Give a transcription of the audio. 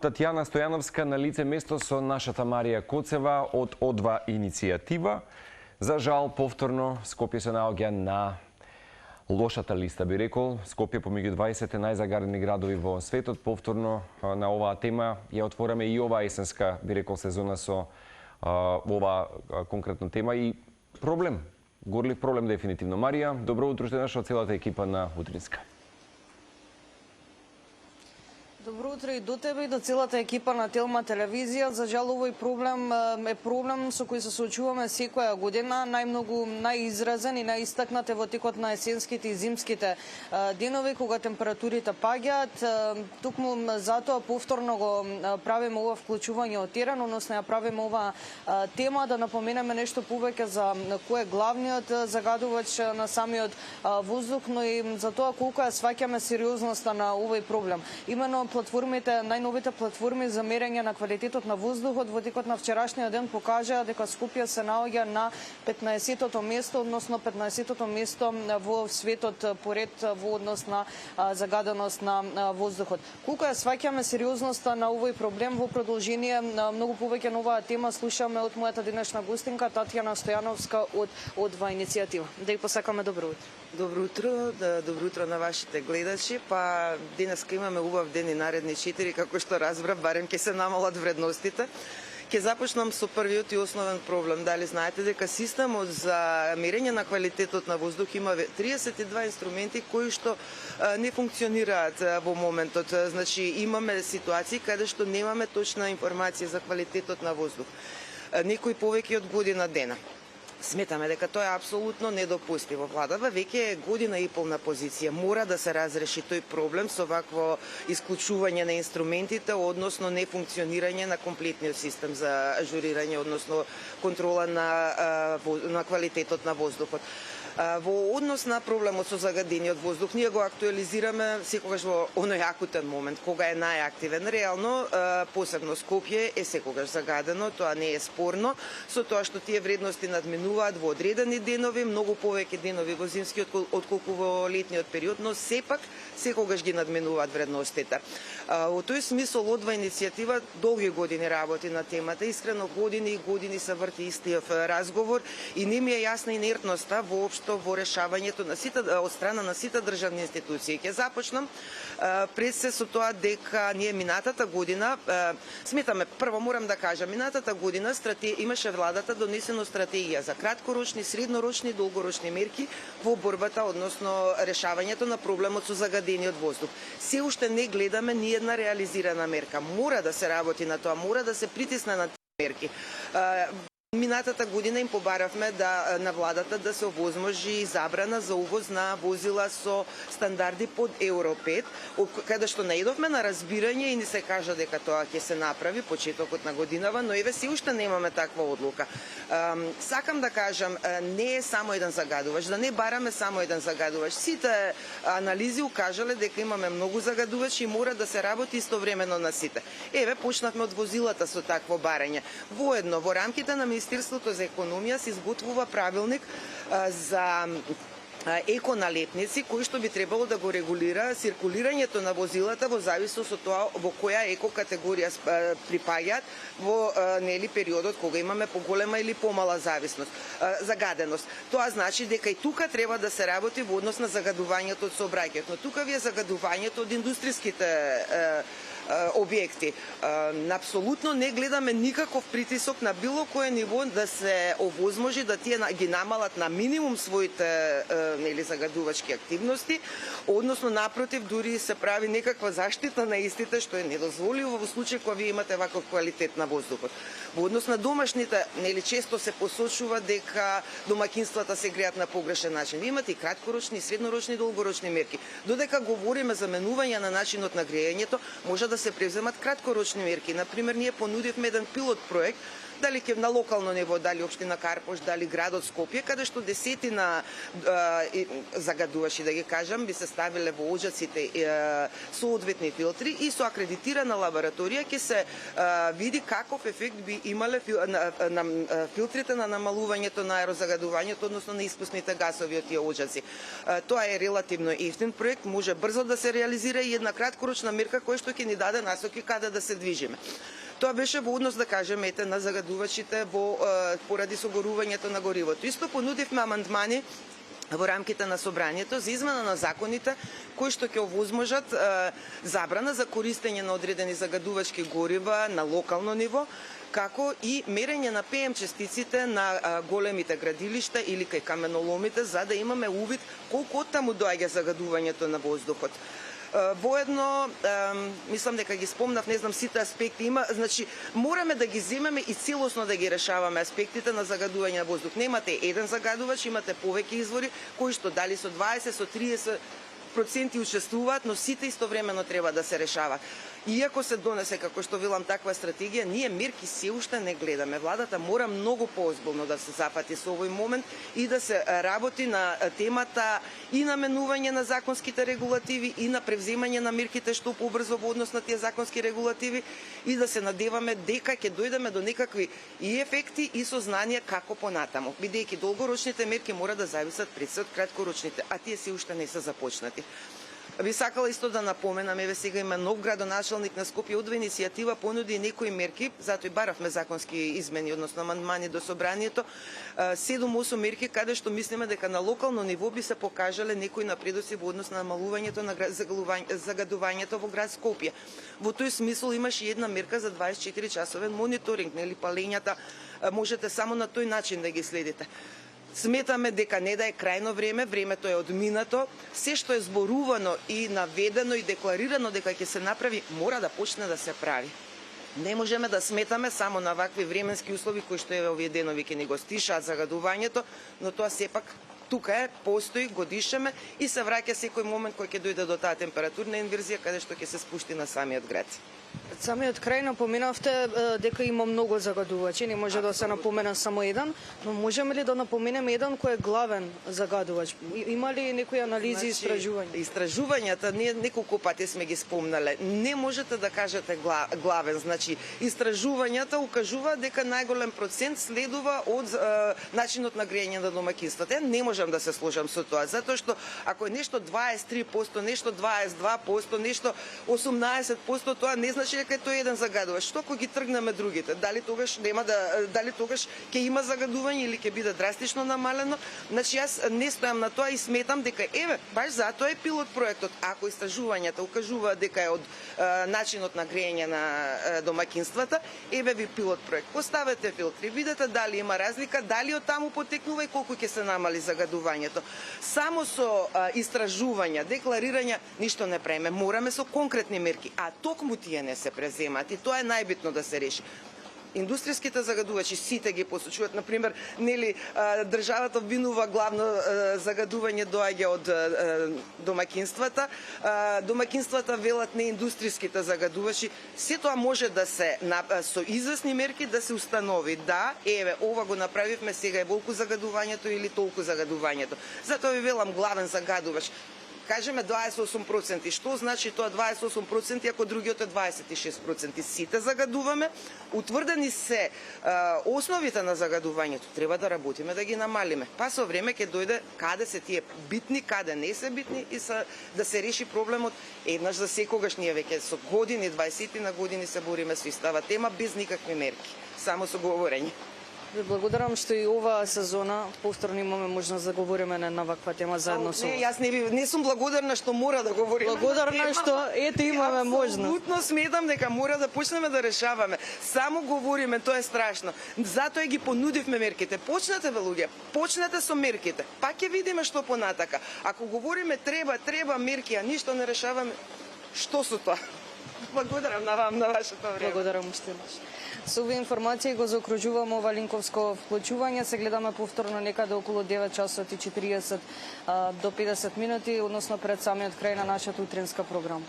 Татјана Стојановска на лице место со нашата Марија Коцева од О2 иницијатива. За жал, повторно Скопје се наоѓа на лошата листа, би рекол. Скопје помеѓу 20 најзагадени градови во светот. Повторно на оваа тема ја отвораме и оваа есенска, би рекол, сезона со оваа конкретна тема и проблем. Горлив проблем дефинитивно. Марија, добро утро што од целата екипа на Утринска. Добро утро и до тебе и до целата екипа на Телма телевизија. За жал овој проблем е проблем со кој се соочуваме секоја година. Најмногу, најизразен и најистакнат е во текот на есенските и зимските денови, кога температурите паѓаат. Токму затоа повторно го правиме ова вклучување од терен, односно ја правиме ова тема, да напоменеме нешто повеќе за кој е главниот загадувач на самиот воздух, но и за тоа колку ја сваќаме сериозноста на овој проблем. Имено платформите, најновите платформи за мерење на квалитетот на воздухот во текот на вчерашниот ден покажаа дека Скопје се наоѓа на 15-тото место, односно 15-тото место во светот поред во однос на загаденост на воздухот. Колку ја сваќаме сериозноста на овој проблем, во продолжение многу повеќе на оваа тема слушаме од мојата денешна гостинка Татјана Стојановска од О2 иницијатива. Да ја посакаме добро утро. Добро утро на вашите гледачи. Па денеска имаме убав ден и наредни 4, како што разбрав, барем ќе се намалат вредностите. Ќе започнам со првиот и основен проблем. Дали знаете дека системот за мерење на квалитетот на воздух има 32 инструменти кои што не функционираат во моментот. Значи имаме ситуации каде што немаме точна информација за квалитетот на воздух. Некои повеќе од година дена. Сметаме дека тоа е апсолутно недопустиво. Владава веќе е година и пол на позиција. Мора да се разреши тој проблем со вакво исклучување на инструментите, односно нефункционирање на комплетниот систем за ажурирање, односно контрола на квалитетот на воздухот. Во однос на проблемот со загадениот воздух, ние го актуализираме секогаш во оној акутен момент, кога е најактивен. Реално, посебно Скопје е секогаш загадено, тоа не е спорно, со тоа што тие вредности надминуваат во одредени денови, многу повеќе денови во зимскиот отколку во летниот период, но сепак секогаш ги надминуваат вредностите. Во тој смисол О2 иницијатива долги години работи на темата, искрено години и години се врти истиот разговор и не ми е јасна инертноста воопшто во решавањето на сите од страна на сите државни институции. Ќе започнам пред се со тоа дека ние минатата година сметаме, прво морам да кажам, минатата година имаше владата донесено стратегија за краткорочни, среднорочни и долгорочни мерки во борбата, односно решавањето на проблемот со загадениот воздух. Се уште не гледаме ни една реализирана мерка. Мора да се работи на тоа, мора да се притисне на тие мерки. Минатата година им побаравме на владата да се овозможи забрана за увоз на возила со стандарди под Евро 5, каде што наидовме на разбирање и ни се кажа дека тоа ќе се направи почетокот на годинава, но еве се уште немаме таква одлука. Сакам да кажам, не е само еден загадувач, да не бараме само еден загадувач. Сите анализи укажале дека имаме многу загадувачи и мора да се работи истовремено на сите. Еве почнавме од возилата со такво барање. Воедно во рамките на Министерството за економија се изготвува правилник за еконалетници, кој што би требало да го регулира циркулирањето на возилата во зависност од тоа во која екокатегорија припаѓаат во периодот кога имаме поголема или помала загаденост. Тоа значи дека и тука треба да се работи во однос на загадувањето од сообраќајот, но тука ви е загадувањето од индустријските објекти. Апсолутно не гледаме никаков притисок на било кое ниво да се овозможи да тие ги намалат на минимум своите загадувачки активности, односно напротив дури се прави некаква заштита на истите, што е недозволиво во случај кога вие имате ваков квалитет на воздухот. Во однос на домашните, често се посочува дека домаќинствата се греат на погрешен начин. Ви имате и краткорочни, среднорочни и долгорочни мерки. Додека говориме за менување на начинот на грејењето, може да се превземат краткорочни мерки. Например, ние понудивме еден пилот проект дали ќе на локално ниво, дали општина Карпош, дали градот Скопје, каде што десетина загадувачи, да ги кажам, би се ставиле во оџаците соодветни филтри и со акредитирана лабораторија ќе се види каков ефект би имале на филтрите на намалувањето на аерозагадувањето, односно на испусните гасови од тие оџаци. Тоа е релативно ефтин проект, може брзо да се реализира и една краткорочна мерка која што ќе ни даде даде насоки каде да се движиме. Тоа беше во однос, да кажеме, на загадувачите поради согорувањето на горивото. Исто понудивме амандмани во рамките на собранието за измена на законите кои што ќе овозможат забрана за користење на одредени загадувачки горива на локално ниво, како и мерење на ПМ частиците на големите градилишта или кај каменоломите, за да имаме увид колку оттаму доаѓа загадувањето на воздухот. Воедно, мислам дека ги спомнав, не знам сите аспекти има, значи мораме да ги земеме и целосно да ги решаваме аспектите на загадување на воздух. Немате еден загадувач, имате повеќе извори кои што дали со 20, со 30% учествуваат, но сите истовремено треба да се решават. Иако се донесе, како што велам, таква стратегија, ние мерки се уште не гледаме. Владата мора многу поозбилно да се запати со овој момент и да се работи на темата и наменување на законските регулативи и на превземање на мерките што побрзо во однос на тие законски регулативи и да се надеваме дека ќе дојдеме до некакви и ефекти и сознание како понатаму. Бидејќи долгорочните мерки мора да зависат пред се од краткорочните, а тие се уште не се започнати. Би сакала исто да напоменам, еве сега има нов градоначалник на Скопје, од иницијатива понуди некои мерки, затоа и баравме законски измени, односно амандмани до собранието, 7-8 мерки каде што мислиме дека на локално ниво би се покажале некои напредоци во однос на намалувањето на загадувањето во град Скопје. Во тој смисол имаше една мерка за 24 часовен мониторинг, нели палењата можете само на тој начин да ги следите. Сметаме дека не да е крајно време, времето е одминато, се што е зборувано и наведено и декларирано дека ќе се направи, мора да почне да се прави. Не можеме да сметаме само на вакви временски услови кои што еве овие денови ќе ни го стишаат загадувањето, но тоа сепак тука е, постои, го дишеме и се враќа секој момент кој ќе дојде до таа температурна инверзија каде што ќе се спушти на самиот град. Самиот крај напоменавте дека има многу загадувачи, не може да се напомена само еден, но можеме ли да напоменеме еден кој е главен загадувач? Има ли некои анализи и истражувања? Истражувањата ние неколку пати сме ги спомнале. Не можете да кажете главен, значи истражувањата укажуваат дека најголем процент следува од начинот на грејење на домаќинствата. Не можам да се сложам со тоа, затоа што ако е нешто 23%, нешто 22%, нешто 18%, тоа не значи дека е тој еден загадувач. Што ако ги тргнеме другите? Дали тогаш ќе има загадување или ќе биде драстично намалено? Значи јас не стојам на тоа и сметам дека еве баш затоа е пилот проектот. Ако истражувањата укажуваат дека е од начинот на грејење на домаќинствата, еве ви пилот проект. Поставете филтри, видете дали има разлика, дали од таму потекнува и колку ќе се намали загадувањето. Само со истражувања, декларирања ништо не правиме. Мораме со конкретни мерки, а токму тие не се преземат и тоа е најбитно да се реши. Индустријските загадувачи сите ги посочуваат, например, нели државата обвинува главно загадување доаѓа од домаќинствата, домаќинствата велат не индустријските загадувачи, се тоа може да се со известни мерки да се установи, да, еве, ова го направивме, сега е волку загадувањето или толку загадувањето. Затоа ви велам главен загадувач. Кажеме 28%. Што значи тоа 28% ако другиот е 26%? Сите загадуваме, утврдени се основите на загадувањето. Треба да работиме да ги намалиме. Па со време ќе дојде каде се тие битни, каде не се битни и да се реши проблемот еднаш за секогаш. Ние веќе со години, 20 на години се бориме со истава тема без никакви мерки, само со говорење. Ви благодарам што и оваа сезона повторно имаме можност да говориме на ваква тема заедно со вас. Не, јас не сум благодарна што мора да говориме. Благодарна што ете имаме можност. Апсолутно сметам дека мора да почнеме да решаваме. Само говориме, тоа е страшно. Затоа ги понудивме мерките. Почнете бе луѓе, почнете со мерките. Па ќе видиме што понатака. Ако говориме треба мерки, а ништо не решаваме, што со тоа? Благодарам на вам, на вашето време. Благодарам уште еднаш. Со овие информации го заокружуваме ова линковско вклучување. Се гледаме повторно некаде околу 9 часот и 40 до 50 минути, односно пред самиот крај на нашата утринска програма.